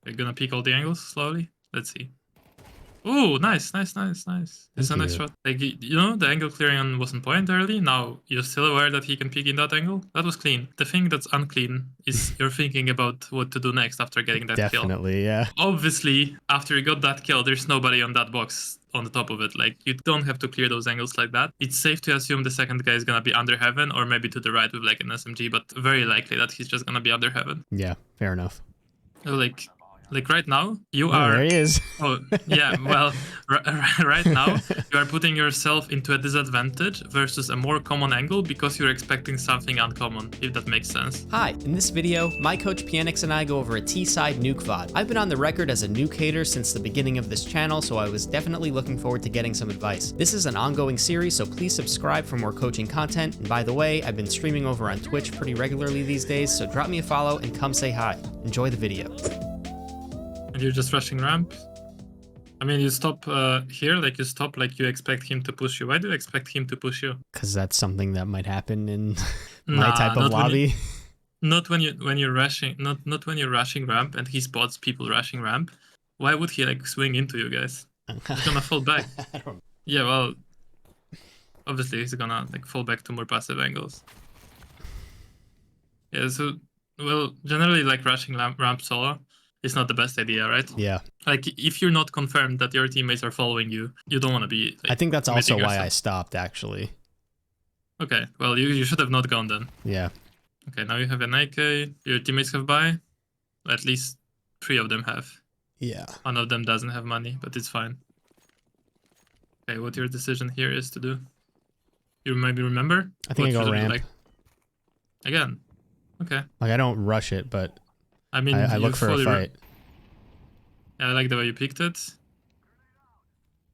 We're gonna peek all the angles slowly. Let's see. Oh, nice. It's a nice shot. Like, you know, the angle clearing wasn't point early. Now you're still aware that he can peek in that angle. That was clean. The thing that's unclean is you're thinking about what to do next after getting that kill. Definitely, yeah. Obviously, after you got that kill, there's nobody on that box on the top of it. Like, you don't have to clear those angles like that. It's safe to assume the second guy is gonna be under heaven or maybe to the right with like an SMG, but very likely that he's just gonna be under heaven. Yeah, fair enough. So, like right now, you are... There he is. Oh, yeah, well, right now, you are putting yourself into a disadvantage versus a more common angle because you're expecting something uncommon, if that makes sense. Hi, in this video, my coach Pienix and I go over a T-side nuke VOD. I've been on the record as a nuke hater since the beginning of this channel, so I was definitely looking forward to getting some advice. This is an ongoing series, so please subscribe for more coaching content. And by the way, I've been streaming over on Twitch pretty regularly these days, so drop me a follow and come say hi. Enjoy the video. And you're just rushing ramp. I mean, you stop here, like you stop, like you expect him to push you. Why do you expect him to push you? Because that's something that might happen in my type of lobby. Not when you're rushing, not when you're rushing ramp and he spots people rushing ramp. Why would he like swing into you guys? He's gonna fall back. Yeah, well, obviously he's gonna like fall back to more passive angles. Yeah, so well, generally like rushing ramp solo. It's not the best idea, right? Yeah. Like, if you're not confirmed that your teammates are following you, you don't want to be... Like, I think that's also yourself. why I stopped, actually. Okay, well, you should have not gone then. Yeah. Okay, now you have an AK. Your teammates have buy. At least 3 of them have. Yeah. One of them doesn't have money, but it's fine. Okay, what your decision here is to do? You maybe remember? I think I go ramp. Like? Again. Okay. Like, I don't rush it, but... I mean, I look for a fight. Yeah, I like the way you picked it. So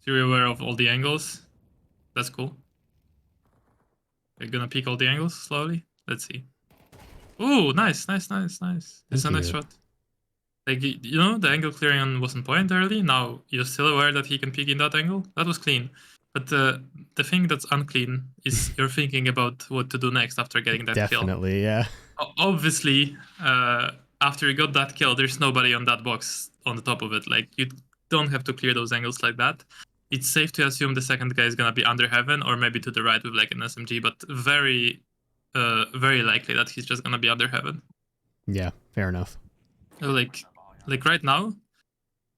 you're aware of all the angles. That's cool. You're gonna peek all the angles slowly. Let's see. Oh, nice. It's a nice shot. Like, you know, the angle clearing wasn't point early. Now you're still aware that he can peek in that angle. That was clean. But the thing that's unclean is you're thinking about what to do next after getting that kill. Definitely, yeah. Obviously, after you got that kill, there's nobody on that box on the top of it. Like, you don't have to clear those angles like that. It's safe to assume the second guy is gonna be under heaven or maybe to the right with like an SMG, but very likely that he's just gonna be under heaven. Yeah, fair enough. So like right now,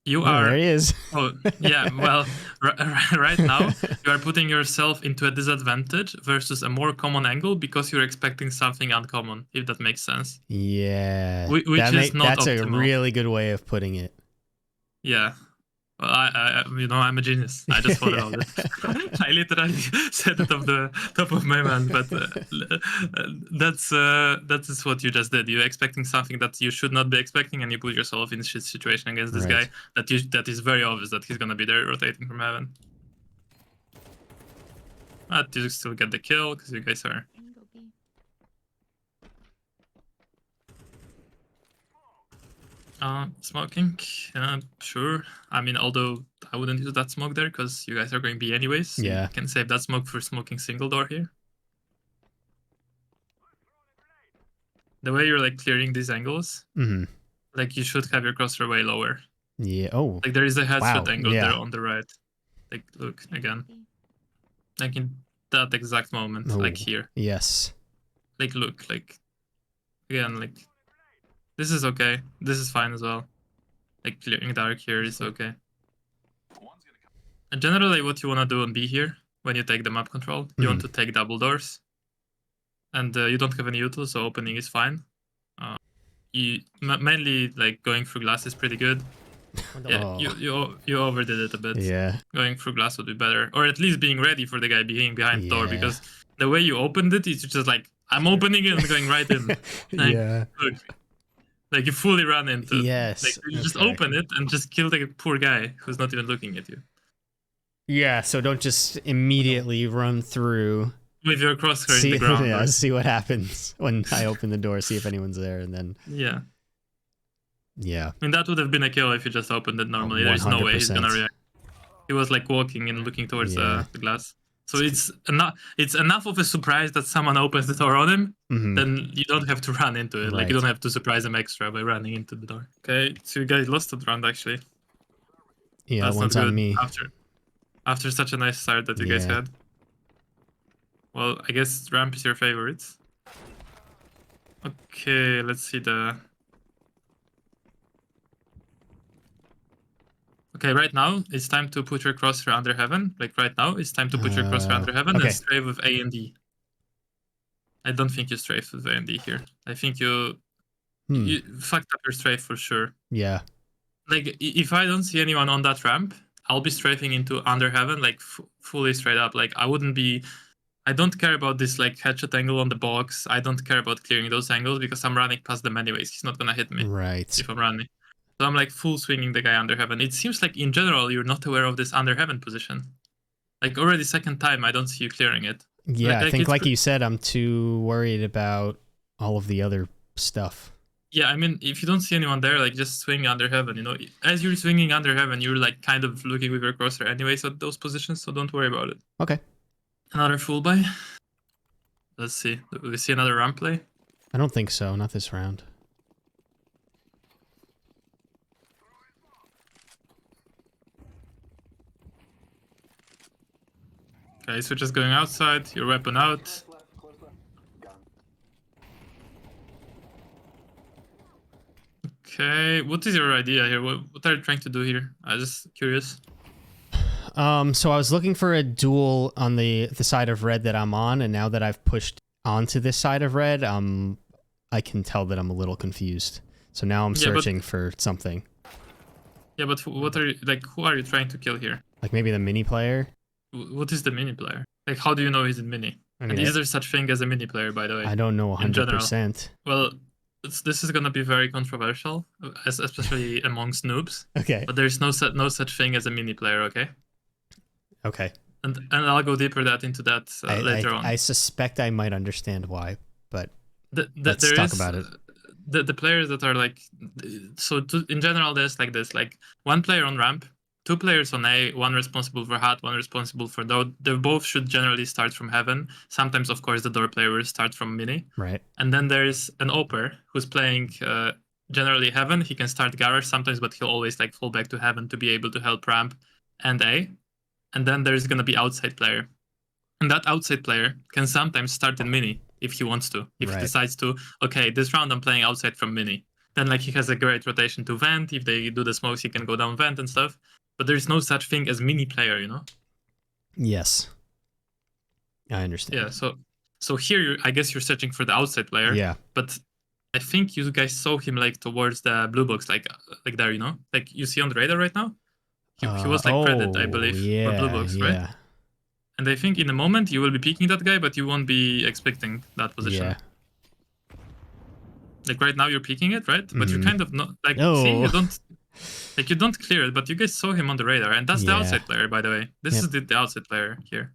you are... There he is. Oh, yeah, well, right now, you are putting yourself into a disadvantage versus a more common angle because you're expecting something uncommon, if that makes sense. Yeah. Which is not that's optimal. A really good way of putting it. Yeah. Well, I'm a genius. I just thought about it. I literally said it off the top of my mind, but that is what you just did. You're expecting something that you should not be expecting, and you put yourself in a shit situation against this guy that is very obvious that he's gonna be there rotating from heaven. But you still get the kill because you guys are... smoking, sure. I mean, although I wouldn't use that smoke there because you guys are going B anyways. So yeah. You can save that smoke for smoking single door here. The way you're like clearing these angles, like you should have your crosshair way lower. Yeah. Oh. Like there is a headshot angle there on the right. Like look again. Like in that exact moment, like here. Yes. Like look, like again, like. This is okay. This is fine as well. Like clearing dark here is okay. And generally what you want to do on B here, when you take the map control, you want to take double doors. And you don't have any util, so opening is fine. You mainly like going through glass is pretty good. Yeah, you overdid it a bit. Yeah. Going through glass would be better. Or at least being ready for the guy being behind the door, because the way you opened it, it's just like, I'm opening it and going right in. Like, yeah. Look. Like you fully run into it. Yes. Like you just open it and just kill the poor guy who's not even looking at you. Yeah, so don't just immediately run through. With your crosshair in the ground. Yeah, see what happens when I open the door, see if anyone's there, and then... Yeah. Yeah. I mean, that would have been a kill if you just opened it normally. There's no way he's gonna react. He was like walking and looking towards the glass. So it's enough of a surprise that someone opens the door on him. Mhm. Then you don't have to run into it. Like you Right. don't have to surprise him extra by running into the door. Okay, so you guys lost that round actually. Yeah, That's one's not good on me. after such a nice start that you guys Yeah. had. Well, I guess ramp is your favorite. Okay, let's see the... Okay, right now, it's time to put your crosshair under heaven. Like right now, it's time to put your crosshair under heaven okay. and strafe with A and D. I don't think you strafe with A and D here. I think you fucked up your strafe for sure. Yeah. Like, if I don't see anyone on that ramp, I'll be strafing into under heaven, like fully straight up. Like, I wouldn't be... I don't care about this like headshot angle on the box. I don't care about clearing those angles because I'm running past them anyways. He's not gonna hit me Right. if I'm running. So I'm like full swinging the guy under heaven. It seems like in general you're not aware of this under heaven position. Like already second time I don't see you clearing it. Yeah, I think like it's you said, I'm too worried about all of the other stuff. Yeah, I mean, if you don't see anyone there, like just swing under heaven, you know. As you're swinging under heaven, you're like kind of looking with your crosshair anyways at those positions, so don't worry about it. Okay. Another full buy. Let's see. Do we see another ramp play? I don't think so, not this round. Okay, so just going outside, your weapon out. Okay, what is your idea here? What are you trying to do here? I'm just curious. So I was looking for a duel on the side of red that I'm on, and now that I've pushed onto this side of red, I can tell that I'm a little confused. So now I'm searching for something. Yeah, but what are you, like, who are you trying to kill here? Like maybe the mini player? What is the mini player? Like, how do you know he's in mini? I mean, and is there such thing as a mini player, by the way? I don't know 100%. Well, this is gonna be very controversial, especially amongst noobs. Okay. But there's no such thing as a mini player, okay? Okay. And I'll go deeper into that later on. I suspect I might understand why, but let's there talk is, about it. The players that are like... So in general, there's like this, like one player on ramp, two players on A, one responsible for hat, one responsible for door. They both should generally start from heaven. Sometimes, of course, the door player will start from mini. Right. And then there's an oper who's playing generally heaven. He can start garage sometimes, but he'll always like fall back to heaven to be able to help ramp and A. And then there's going to be outside player. And that outside player can sometimes start in mini if he wants to. If he decides to, okay, this round I'm playing outside from mini. Then like he has a great rotation to vent. If they do the smokes, he can go down vent and stuff. But there's no such thing as mini player, you know? Yes. I understand. Yeah, so here I guess you're searching for the outside player. Yeah. But I think you guys saw him like towards the blue box, like there, you know? Like you see on the radar right now? He was like credit, I believe, for blue box, right? And I think in a moment you will be peeking that guy, but you won't be expecting that position. Yeah. Like right now you're peeking it, right? But you're kind of not like see, you don't clear it, but you guys saw him on the radar, and that's the outside player, by the way. This is the outside player here.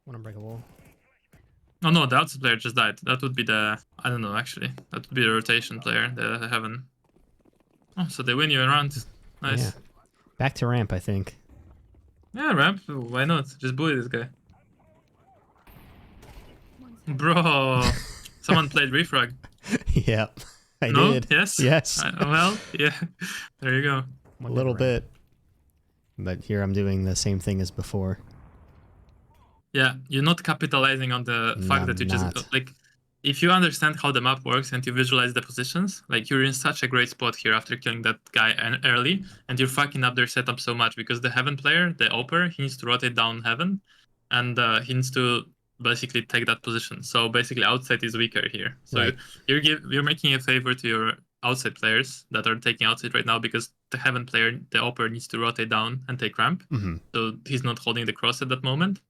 Wanna break a wall? Oh no, the outside player just died. That would be the... I don't know, actually. That would be the rotation player, the heaven. Oh, so they win you a round. Nice. Yeah. Back to ramp, I think. Yeah, ramp. Why not? Just bully this guy. Bro, someone played refrag. Yep, I No? did. Yes? Yes. Well, yeah. There you go. A little bit. But here I'm doing the same thing as before. Yeah, you're not capitalizing on the fact that you just... Like, if you understand how the map works and you visualize the positions, like you're in such a great spot here after killing that guy early, and you're fucking up their setup so much because the heaven player, the oper, he needs to rotate down heaven, and he needs to basically take that position. So basically outside is weaker here. So you're making a favor to your outside players that are taking outside right now because the heaven player, the oper, needs to rotate down and take ramp. So he's not holding the cross at that moment.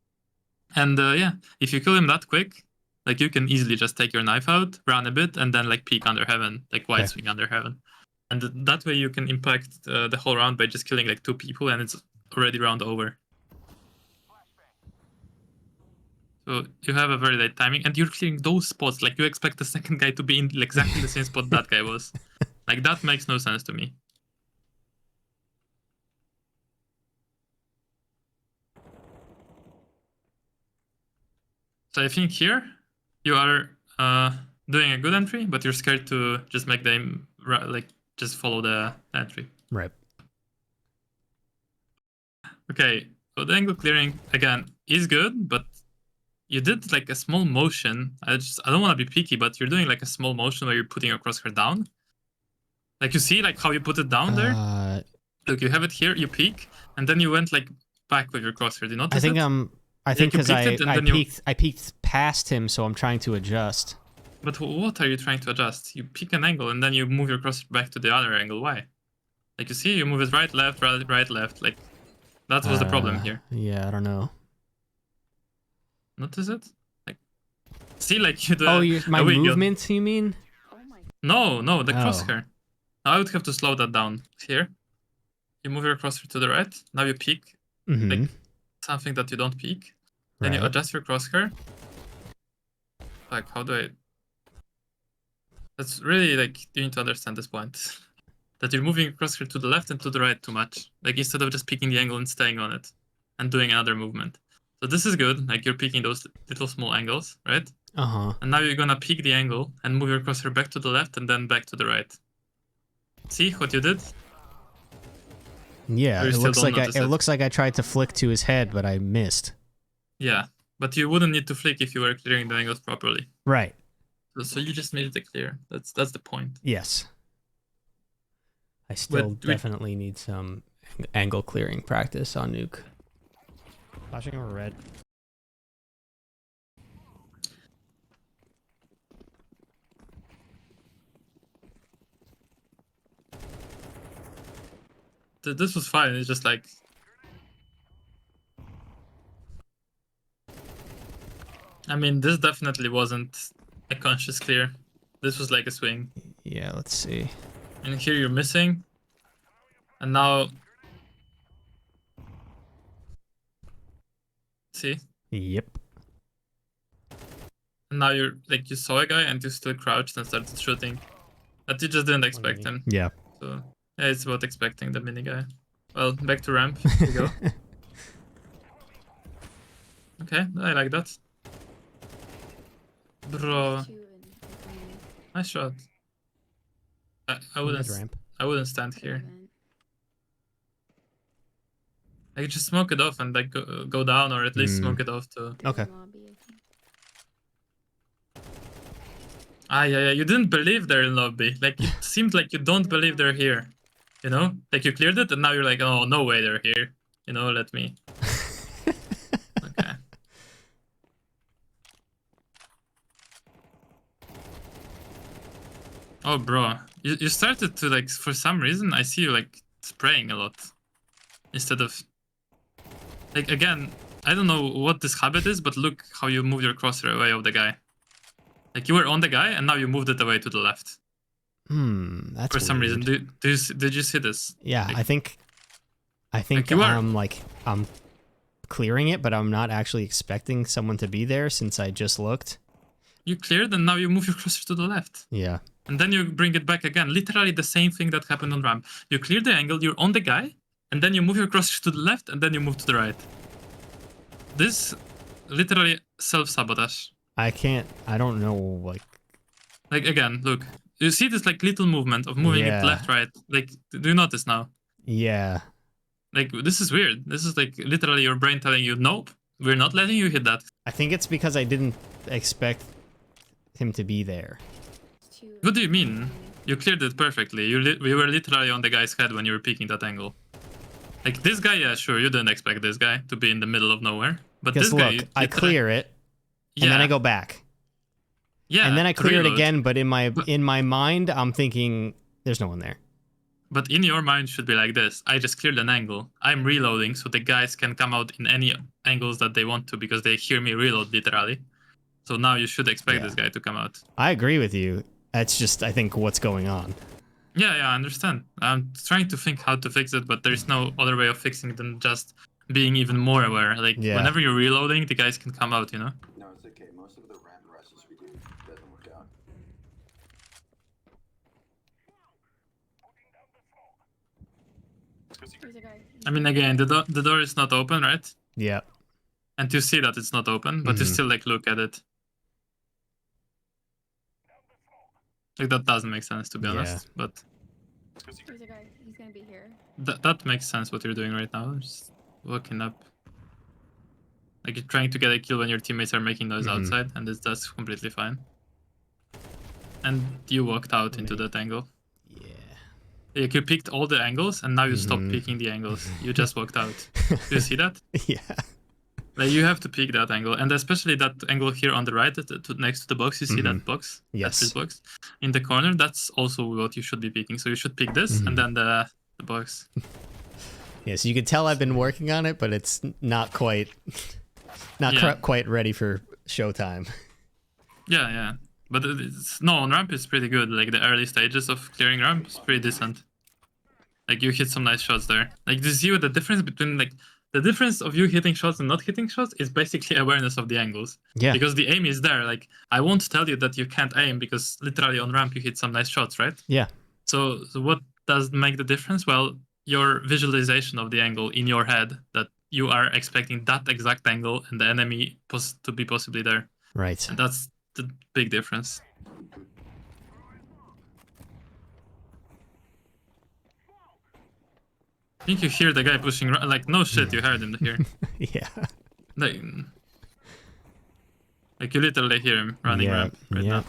And yeah, if you kill him that quick, like you can easily just take your knife out, run a bit, and then like peek under heaven, like wide swing under heaven. And that way you can impact the whole round by just killing like 2 people, and it's already round over. So you have a very late timing, and you're clearing those spots. Like you expect the second guy to be in exactly the same spot that guy was. Like that makes no sense to me. So I think here you are doing a good entry, but you're scared to just make them like just follow the entry. Right. Okay, so the angle clearing again is good, but you did like a small motion. I don't want to be picky, but you're doing like a small motion where you're putting your crosshair down. Like you see like how you put it down there? Look, you have it here, you peek, and then you went like back with your crosshair. Do you notice I think it? I think because I peeked past him, so I'm trying to adjust. But what are you trying to adjust? You pick an angle and then you move your crosshair back to the other angle. Why? Like you see, you move it right, left, right, left. Like that was the problem here. Yeah, I don't know. Notice it? Like, see, like you do. Oh, my movement, you mean? No, the crosshair. Now I would have to slow that down. Here, you move your crosshair to the right. Now you peek, like something that you don't peek. Then you adjust your crosshair. Like, how do I? That's really like you need to understand this point. That you're moving your crosshair to the left and to the right too much. Like instead of just picking the angle and staying on it, and doing another movement. So this is good. Like you're picking those little small angles, right? And now you're gonna pick the angle and move your crosshair back to the left and then back to the right. See what you did? Yeah, it looks like I tried to flick to his head, but I missed. Yeah, but you wouldn't need to flick if you were clearing the angles properly. Right. So you just made it clear. That's the point. Yes. I still definitely need some angle clearing practice on Nuke. Flashing over red. This was fine. It's just like. I mean, this definitely wasn't a conscious clear. This was like a swing. Yeah, let's see. And here you're missing. And now. See? Yep. And now you're like, you saw a guy and you still crouched and started shooting. But you just didn't expect him. Yeah. So, yeah, it's about expecting the mini guy. Well, back to ramp. Here we go. Okay, I like that. Bro. Nice shot. I wouldn't stand here. Like just smoke it off and like go down, or at least smoke it off too. Okay. Yeah, you didn't believe they're in lobby. Like it seemed like you don't believe they're here. You know? Like you cleared it and now you're like, oh, no way they're here. You know, let me. Okay. Oh, bro. You started to like, for some reason, I see you like spraying a lot. Instead of... Like, again, I don't know what this habit is, but look how you move your crosshair away of the guy. Like, you were on the guy, and now you moved it away to the left. That's for some reason. Did you see this? Yeah, like, I think I'm clearing it, but I'm not actually expecting someone to be there since I just looked. You cleared, and now you move your crosshair to the left. Yeah. And then you bring it back again. Literally the same thing that happened on ramp. You clear the angle, you're on the guy, and then you move your crosshair to the left, and then you move to the right. This literally self-sabotage. I don't know, Like, again, look. You see this, like, little movement of moving it left, right? Like, do you notice now? Yeah. Like, this is weird. This is, like, literally your brain telling you, nope, we're not letting you hit that. I think it's because I didn't expect him to be there. What do you mean? You cleared it perfectly. You were literally on the guy's head when you were peeking that angle. Like, this guy, yeah, sure, you didn't expect this guy to be in the middle of nowhere. But this guy... Look, I clear it, and then I go back. Yeah, and then I clear it again, but in my mind, I'm thinking there's no one there. But in your mind should be like this. I just cleared an angle. I'm reloading so the guys can come out in any angles that they want to because they hear me reload literally. So now you should expect this guy to come out. I agree with you. That's just, I think, what's going on. Yeah, I understand. I'm trying to think how to fix it, but there's no other way of fixing it than just being even more aware. Like, whenever you're reloading, the guys can come out, you know? No, it's okay. Most of the ramp rushes we do doesn't work out. I mean, again, the door is not open, right? Yeah. and you see that it's not open, but you still like look at it. Like that doesn't make sense, to be honest, but There's a guy. He's gonna be here. that makes sense what you're doing right now. Just walking up. Like you're trying to get a kill when your teammates are making noise outside, and that's completely fine. And you walked out into that angle. Yeah. Like you picked all the angles, and now you stopped picking the angles. You just walked out. Do you see that? Yeah. Like you have to pick that angle, and especially that angle here on the right, next to the box. You see that box? Yes. This box in the corner. That's also what you should be picking. So you should pick this, and then the box. Yeah. So you can tell I've been working on it, but it's not quite, quite ready for showtime. Yeah. But no, on ramp is pretty good. Like the early stages of clearing ramp is pretty decent. Like you hit some nice shots there. Like you see what the difference between like. The difference of you hitting shots and not hitting shots is basically awareness of the angles. Yeah. Because the aim is there. Like, I won't tell you that you can't aim because literally on ramp you hit some nice shots, right? Yeah. So what does make the difference? Well, your visualization of the angle in your head that you are expecting that exact angle and the enemy to be possibly there. Right. And that's the big difference. I think you hear the guy pushing, like, no shit, you heard him here. Yeah. Like you literally hear him running ramp right now.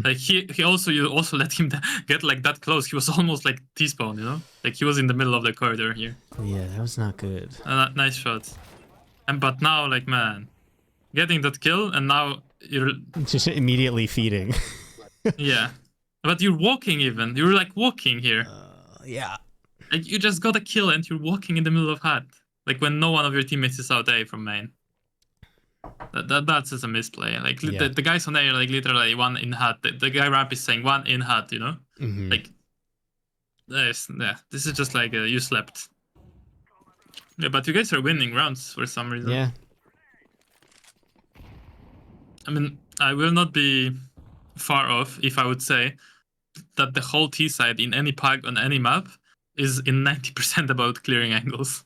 Like you also let him get like that close. He was almost like T-spawn, you know? Like he was in the middle of the corridor here. Yeah, that was not good. Nice shot. But now, like, man, getting that kill and now you're just immediately feeding. Yeah, but you're walking even. You're like walking here. Yeah. Like you just got a kill and you're walking in the middle of HUD. Like when no one of your teammates is out A from main. That's just a misplay. Like the guys on A are like literally one in HUD. The guy ramp is saying one in HUD, you know? Like, this is just like you slept. Yeah, but you guys are winning rounds for some reason. Yeah. I mean, I will not be far off if I would say that the whole T side in any pack on any map is in 90% about clearing angles.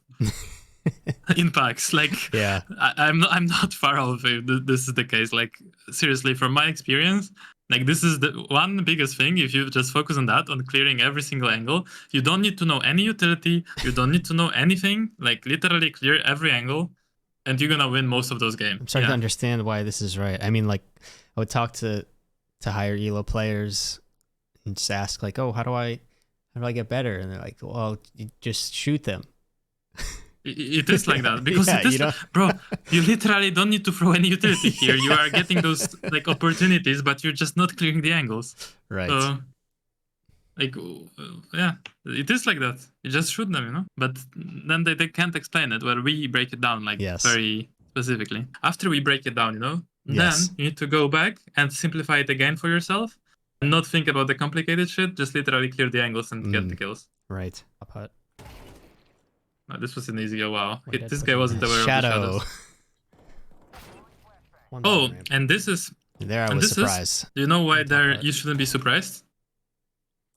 In packs, like, yeah, I'm not far off if this is the case. Like, seriously, from my experience, like, this is the one biggest thing. If you just focus on that, on clearing every single angle, you don't need to know any utility, you don't need to know anything. Like, literally clear every angle, and you're gonna win most of those games. I'm starting to understand why this is right. I mean, like, I would talk to higher elo players and just ask, like, oh, how do I get better? And they're like, well, you just shoot them. It is like that because yeah, it is, bro. You literally don't need to throw any utility here. You are getting those like opportunities, but you're just not clearing the angles. Right. So, like, yeah, it is like that. You just shoot them, you know. But then they can't explain it. Where we break it down, like very specifically. After we break it down, you know, then you need to go back and simplify it again for yourself, and not think about the complicated shit. Just literally clear the angles and get the kills. Right. Up hut. Oh, this was an easy go. Wow, this guy wasn't aware Shadow. of the shadows. Oh, and this is there. I was surprised. Do you know why there? You shouldn't be surprised.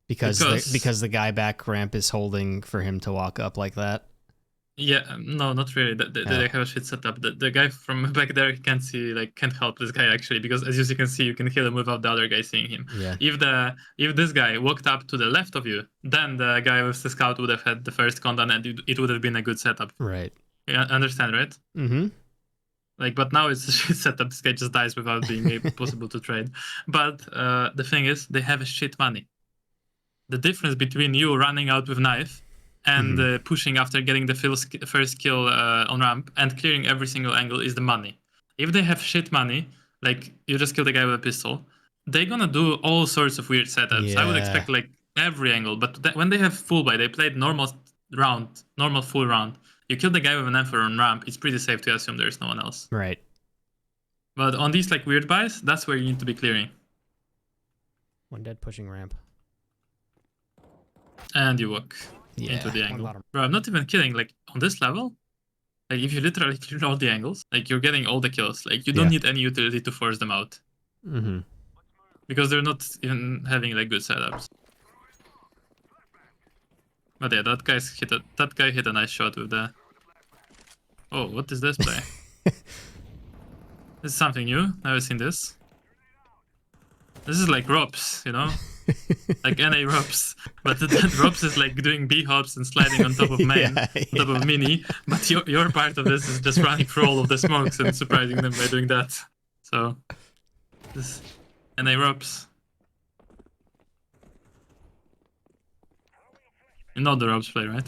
Because the guy back ramp is holding for him to walk up like that. Yeah, no, not really. They have a shit setup. The guy from back there can't see, like, can't help this guy actually, because as you can see, you can kill him without the other guy seeing him. Yeah. If this guy walked up to the left of you, then the guy with the scout would have had the first contact, and it would have been a good setup. Right. You understand, right? Mm-hmm. Like, but now it's a shit setup. This guy just dies without being possible to trade. But the thing is, they have a shit money. The difference between you running out with knife and pushing after getting the first kill on ramp and clearing every single angle is the money. If they have shit money, like you just killed a guy with a pistol, they're gonna do all sorts of weird setups. Yeah. I would expect like every angle, but when they have full buy, they played normal full round. You kill the guy with an Emperor on ramp, it's pretty safe to assume there's no one else. Right. But on these like weird buys, that's where you need to be clearing. One dead pushing ramp. And you walk into the angle. Bro, I'm not even kidding. Like, on this level, like, if you literally clear all the angles, like, you're getting all the kills. Like, you don't need any utility to force them out. Mm-hmm. Because they're not even having, like, good setups. But yeah, that guy hit a nice shot with the... Oh, what is this play? This is something new. Never seen this. This is like ropes, you know? Like NA ropes. But that ropes is like doing B hops and sliding on top of main, Yeah, on top of mini. But your part of this is just running through all of the smokes and surprising them by doing that. So, this NA ropes. You know the ropes play, right?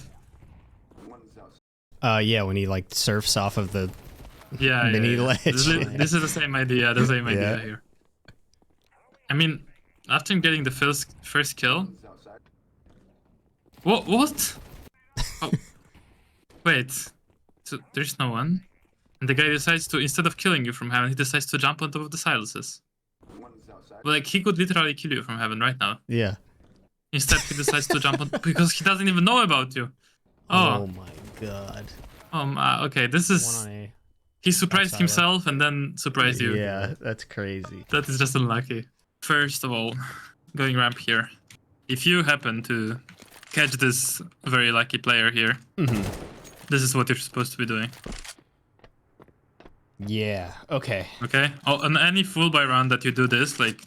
Yeah, when he like surfs off of the Yeah, mini yeah. ledge. This is the same idea. The same idea Yeah. here. I mean, after getting the first kill. What? Oh. Wait. So there's no one, and the guy decides to, instead of killing you from heaven, he decides to jump on top of the silences. Like he could literally kill you from heaven right now. Yeah. Instead, he decides to jump on because he doesn't even know about you. Oh my god. Okay, this is. 1 on He surprised Outside himself and then surprised you. Yeah, that's crazy. That is just unlucky. First of all, going ramp here. If you happen to catch this very lucky player here, this is what you're supposed to be doing. Yeah. Okay. Okay? Oh, on any full buy round that you do this, like...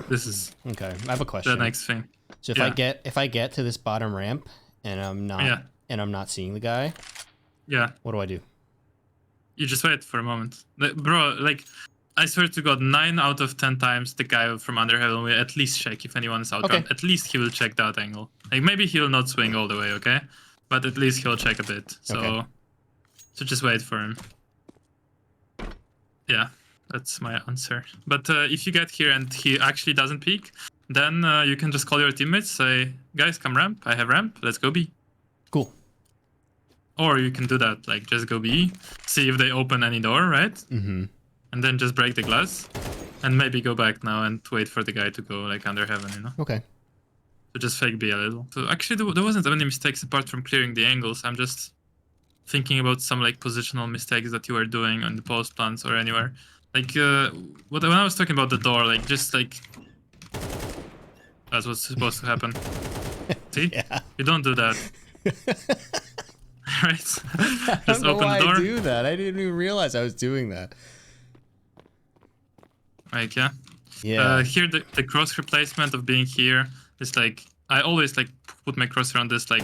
This is Okay. I have a question. the next thing. So Yeah. if I get to this bottom ramp and I'm not seeing the guy, Yeah. what do I do? You just wait for a moment. Like, bro, like... I swear to God, 9 out of 10 times the guy from under heaven will at least check if anyone is out. Okay. At least he will check that angle. Like maybe he will not swing all the way, okay? But at least he'll check a bit. So, Okay. so just wait for him. Yeah, that's my answer. But if you get here and he actually doesn't peek, then you can just call your teammates, say, guys, come ramp. I have ramp. Let's go B. Cool. Or you can do that, like just go B, see if they open any door, right? Mm-hmm. And then just break the glass, and maybe go back now and wait for the guy to go like under heaven, you know? Okay. So just fake B a little. So actually there wasn't any mistakes apart from clearing the angles. I'm just thinking about some like positional mistakes that you were doing on the post plants or anywhere. Like when I was talking about the door, like just like that's what's supposed to happen. See? Yeah. You don't do that. Right? I don't Just know open why the door. I do that. I didn't even realize I was doing that. Like yeah. Yeah. Here the cross replacement of being here is like I always like put my cross around this, like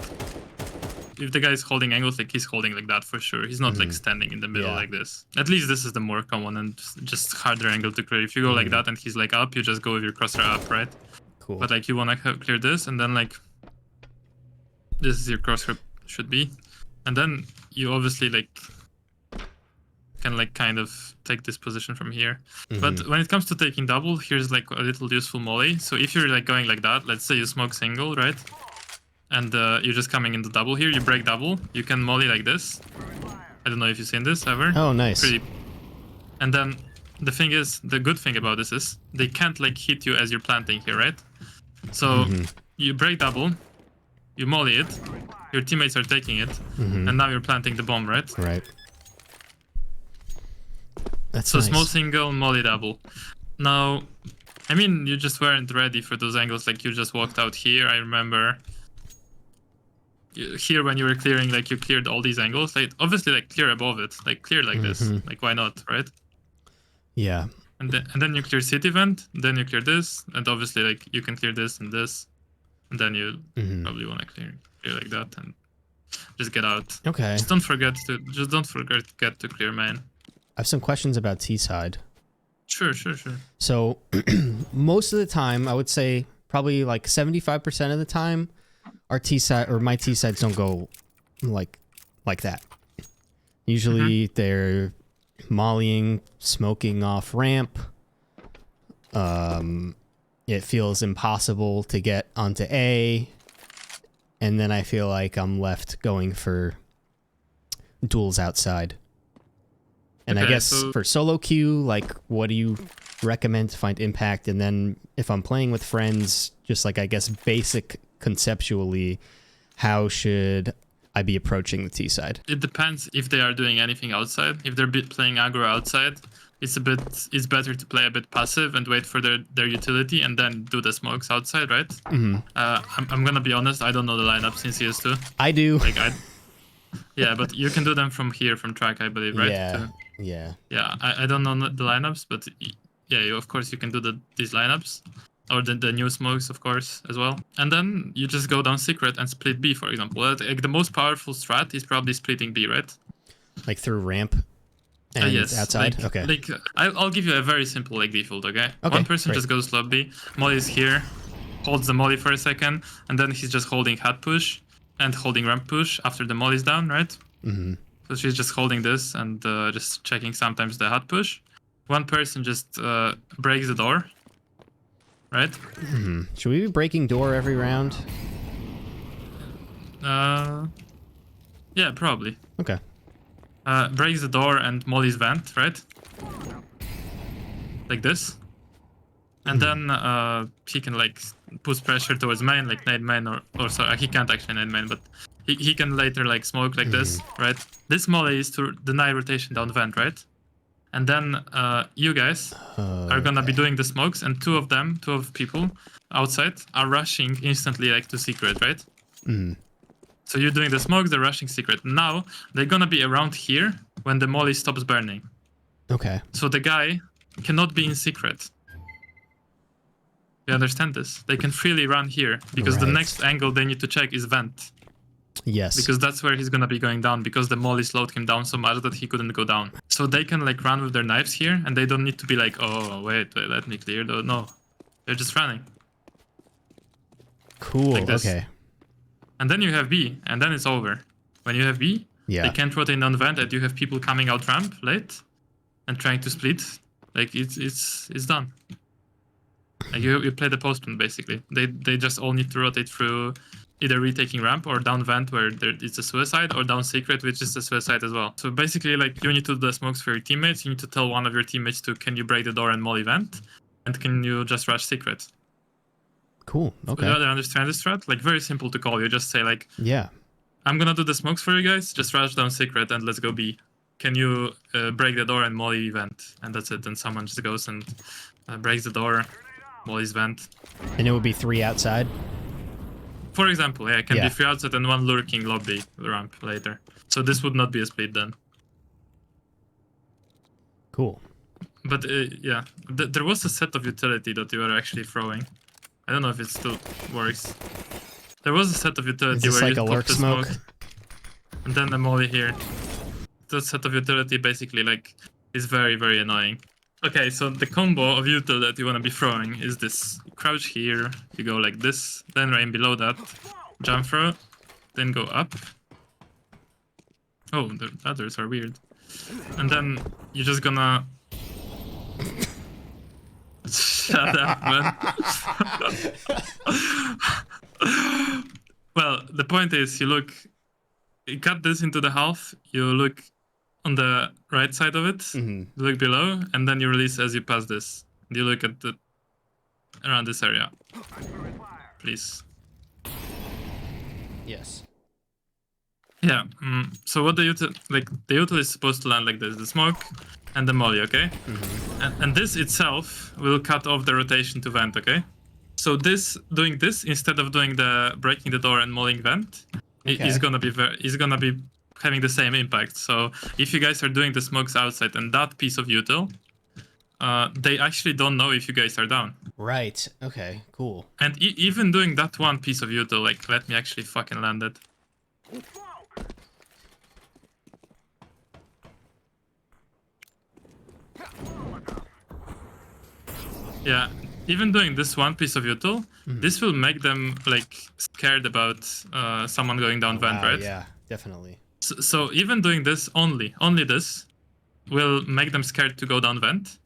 if the guy is holding angles, like he's holding like that for sure. He's not like standing in the middle Yeah. like this. At least this is the more common and just harder angle to clear. If you go like that and he's like up, you just go with your crosshair up, right? Cool. But like you wanna clear this, and then like this is your crosshair should be, and then you obviously like can like kind of take this position from here. But when it comes to taking double, here's like a little useful molly. So if you're like going like that, let's say you smoke single, right? And you're just coming into double here, you break double, you can molly like this. I don't know if you've seen this ever. Oh, nice. Pretty. And then the thing is, the good thing about this is they can't like hit you as you're planting here, right? So you break double, you molly it, your teammates are taking it, and now you're planting the bomb, right? Right. That's So nice. small single, molly double. Now, I mean, you just weren't ready for those angles. Like you just walked out here. I remember here when you were clearing, like you cleared all these angles. Like obviously, like clear above it, like clear like this. Like why not, right? Yeah. And then you clear city vent. Then you clear this, and obviously, like you can clear this and this, and then you probably want to clear like that and just get out. Okay. Just don't forget to clear main. I have some questions about T-side. Sure. So most of the time, I would say probably like 75% of the time, our T-side or my T-sides don't go like that. Usually they're mollying, smoking off ramp. It feels impossible to get onto A. And then I feel like I'm left going for duels outside. And I Okay, guess so- for solo queue, like, what do you recommend to find impact? And then if I'm playing with friends, just like, I guess, basic conceptually, how should I be approaching the T side? It depends if they are doing anything outside. If they're playing aggro outside, it's better to play a bit passive and wait for their utility and then do the smokes outside, right? I'm gonna be honest, I don't know the lineups in CS2. I do. Like Yeah, but you can do them from here, from track, I believe, right? Yeah. Yeah. Yeah, I don't know the lineups, but yeah, of course you can do these lineups. Or the new smokes, of course, as well. And then you just go down secret and split B, for example. Like, the most powerful strat is probably splitting B, right? Like through ramp and Yes. outside? Like, Okay. Like I'll give you a very simple like default, okay? Okay, One person great. just goes slow B. Molly is here, holds the molly for a second, and then he's just holding hat push and holding ramp push after the molly's down, right? Mm-hmm. So she's just holding this and just checking sometimes the hat push. One person just breaks the door, right? Mm-hmm. Should we be breaking door every round? Yeah, probably. Okay. Breaks the door and molly's vent, right? Like this. And then he can like push pressure towards main, like nade main, or sorry, he can't actually nade main, but he can later like smoke like this, right? This molly is to deny rotation down vent, right? And then you guys are gonna be doing the smokes, and two of people outside are rushing instantly like to secret, right? Mm. So you're doing the smokes, they're rushing secret. Now they're gonna be around here when the molly stops burning. Okay. So the guy cannot be in secret. You understand this? They can freely run here because the Right. next angle they need to check is vent. Yes. Because that's where he's gonna be going down, because the molly slowed him down so much that he couldn't go down. So they can like run with their knives here, and they don't need to be like, oh wait, let me clear though. No, they're just running. Cool. like this. Okay. And then you have B, and then it's over. When you have B, Yeah. they can't rotate down vent, and you have people coming out ramp late and trying to split. Like it's done. Like you play the postman basically. They just all need to rotate through either retaking ramp or down vent where it's a suicide, or down secret, which is a suicide as well. So basically, like, you need to do the smokes for your teammates. You need to tell one of your teammates to, can you break the door and molly vent, and can you just rush secret? Cool. Okay. Do you understand this strat? Like, very simple to call. You just say like, Yeah. I'm gonna do the smokes for you guys. Just rush down secret and let's go B. Can you break the door and molly vent? And that's it. Then someone just goes and breaks the door, molly's vent. And it would be 3 outside? For example, yeah, it can Yeah. be 3 outside and 1 lurking lobby ramp later. So this would not be a split then. Cool. But yeah, there was a set of utility that you were actually throwing. I don't know if it still works. There was a set of utility Is this where like you a pop lurk the smoke? and then the molly here. That set of utility basically like is very, very annoying. Okay, so the combo of util that you want to be throwing is this. Crouch here, you go like this, then right below that, jump throw, then go up. Oh, the others are weird. And then you're just gonna... Shut up, man. Well, the point is, you cut this into the half, you look on the right side of it, Mm-hmm. you look below, and then you release as you pass this. You look at around this area. Please. Yes. Yeah. So what the util is supposed to land like this: the smoke and the molly, okay? Mm-hmm. And this itself will cut off the rotation to vent, okay? So doing this instead of doing the breaking the door and mollying vent, is gonna be having the same impact. So if you guys are doing the smokes outside and that piece of util, they actually don't know if you guys are down. Right. Okay. Cool. And even doing that one piece of util, like, let me actually fucking land it. Yeah, even doing this one piece of util, this will make them like scared about someone going down vent, right? Yeah, definitely. So even doing this only this will make them scared to go down vent.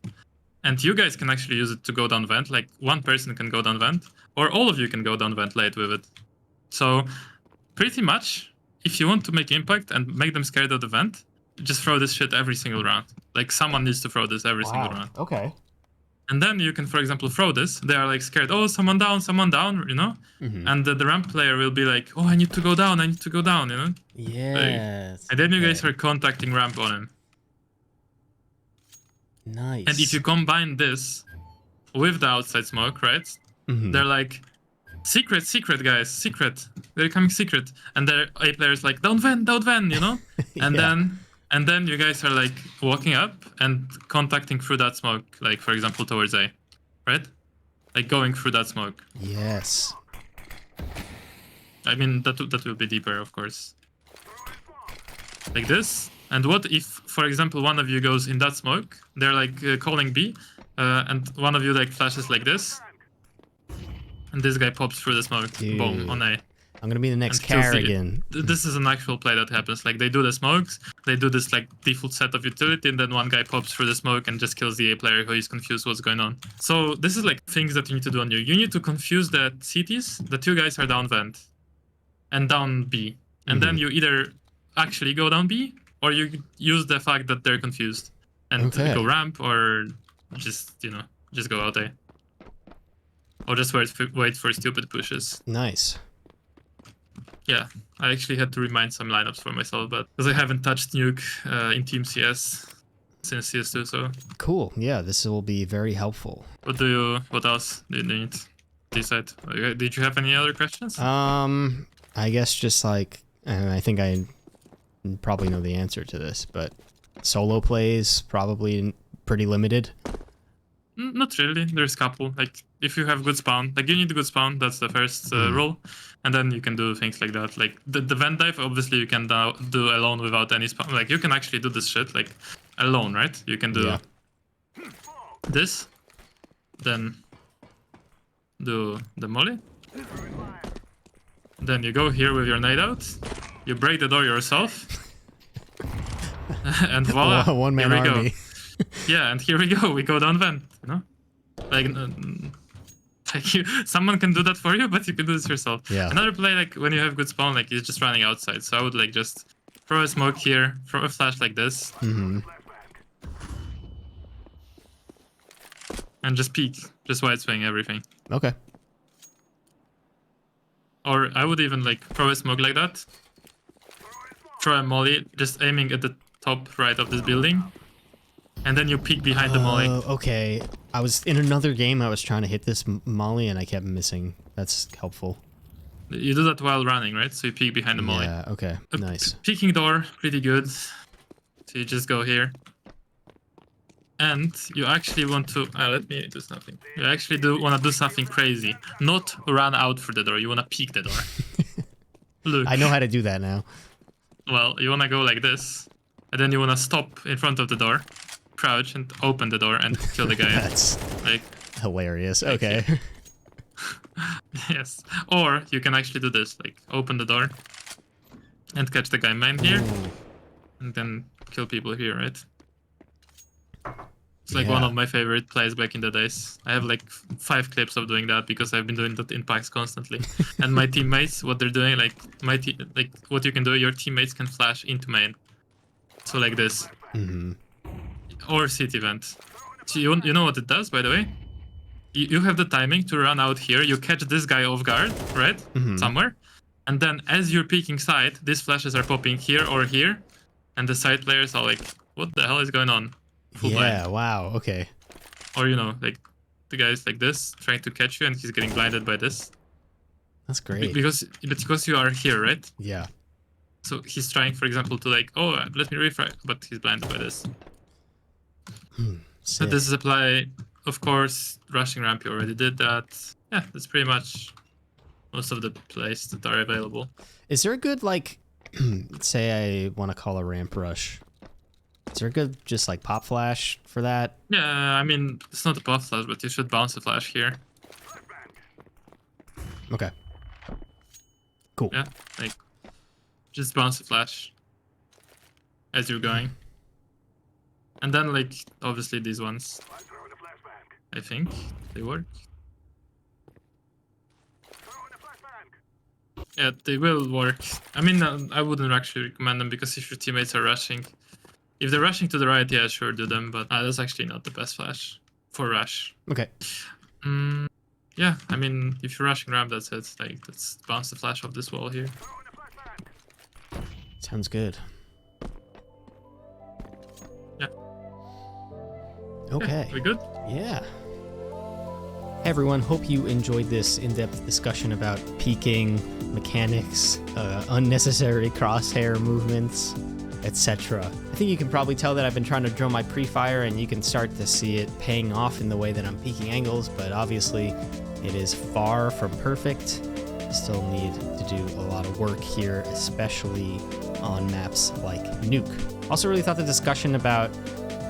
And you guys can actually use it to go down vent. Like, one person can go down vent, or all of you can go down vent late with it. So pretty much, if you want to make impact and make them scared of the vent, just throw this shit every single round. Like, someone needs to throw this every single round. Okay. And then you can, for example, throw this. They are like scared. Oh, someone down, you know? Mm-hmm. And the ramp player will be like, oh, I need to go down, you know? Yes. And then you guys are contacting ramp on him. Nice. And if you combine this with the outside smoke, right? Mhm. They're like, Secret, guys, secret. They're coming secret, and their A players like don't van, you know. And Yeah. then you guys are like walking up and contacting through that smoke, like for example towards A, right? Like going through that smoke. Yes. I mean that will be deeper, of course. Like this. And what if, for example, one of you goes in that smoke? They're like calling B, and one of you like flashes like this, and this guy pops through the smoke. Dude. Boom on A. I'm gonna be the next And kills the- Carrigan. This is an actual play that happens. Like they do the smokes, they do this like default set of utility, and then one guy pops through the smoke and just kills the A player who is confused what's going on. So this is like things that you need to do on you. You need to confuse the CTs. The two guys are down vent and down B, and then you either actually go down B or you use the fact that they're confused and Okay. go ramp, or just just go out A, or just wait for stupid pushes. Nice. Yeah, I actually had to remind some lineups for myself, but because I haven't touched nuke in Team CS since CS2, so Cool. Yeah, this will be very helpful. what else do you need? Decide. Did you have any other questions? I guess just like, and I think I probably know the answer to this, but solo plays probably pretty limited. Not really. There's a couple. Like if you have good spawn, like you need a good spawn. That's the first rule, and then you can do things like that. Like the vent dive, obviously you can do alone without any spawn. Like you can actually do this shit like alone, right? You can do this, then do the molly. Then you go here with your nade out. You break the door yourself, and voila, One man here we army. go. Yeah, and here we go. We go down vent. You know, like someone can do that for you, but you can do this yourself. Yeah. Another play, like when you have good spawn, like you're just running outside. So I would like just throw a smoke here, throw a flash like this, and just peek, just wide swing everything. Okay. Or I would even like throw a smoke like that, throw a molly, just aiming at the top right of this building, and then you peek behind the molly. Okay. I was in another game. I was trying to hit this molly and I kept missing. That's helpful. You do that while running, right? So you peek behind the molly. Yeah. Okay. Nice. Peeking door, pretty good. So you just go here. And you actually want to... let me do something. You actually want to do something crazy. Not run out through the door. You want to peek the door. Look. I know how to do that now. Well, you want to go like this. And then you want to stop in front of the door. Crouch and open the door and kill the guy. That's Like, hilarious. Okay. yes. Or you can actually do this. Like, open the door. And catch the guy main here. And then kill people here, right? It's like one of my favorite plays back in the days. I have like 5 clips of doing that because I've been doing that in packs constantly. And my teammates, what they're doing, like what you can do, your teammates can flash into main. So like this. Or city vent. So you know what it does, by the way? You have the timing to run out here. You catch this guy off guard, right? Somewhere. And then as you're peeking side, these flashes are popping here or here. And the side players are like, what the hell is going on? Full blind. Wow. Okay. Or, like, the guy's like this, trying to catch you, and he's getting blinded by this. That's great. Because you are here, right? Yeah. So he's trying, for example, to like, let me refract, but he's blinded by this. So Sick. this is a play, of course, rushing ramp, you already did that. Yeah, that's pretty much most of the plays that are available. Is there a good, like, say I want to call a ramp rush? Is there a good, just like pop flash for that? Yeah, I mean, it's not a pop flash, but you should bounce a flash here. Okay. Cool. Yeah, like, just bounce a flash as you're going. And then, like, obviously these ones, I think they work. Yeah, they will work. I mean, I wouldn't actually recommend them because if your teammates are rushing, if they're rushing to the right, yeah, sure, do them. But that's actually not the best flash for rush. Okay. Yeah, I mean, if you're rushing ramp, that's it. Like, let's bounce the flash off this wall here. Sounds good. Yeah. Okay. We good? Yeah. Hey everyone, hope you enjoyed this in-depth discussion about peeking, mechanics, unnecessary crosshair movements, etc. I think you can probably tell that I've been trying to drill my pre-fire, and you can start to see it paying off in the way that I'm peeking angles, but obviously it is far from perfect. Still need to do a lot of work here, especially on maps like Nuke. Also really thought the discussion about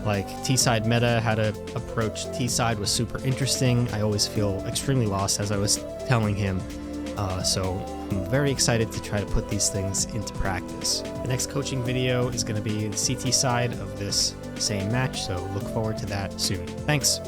like T-side meta, how to approach T-side was super interesting. I always feel extremely lost, as I was telling him. So I'm very excited to try to put these things into practice. The next coaching video is going to be the CT side of this same match, so look forward to that soon. Thanks.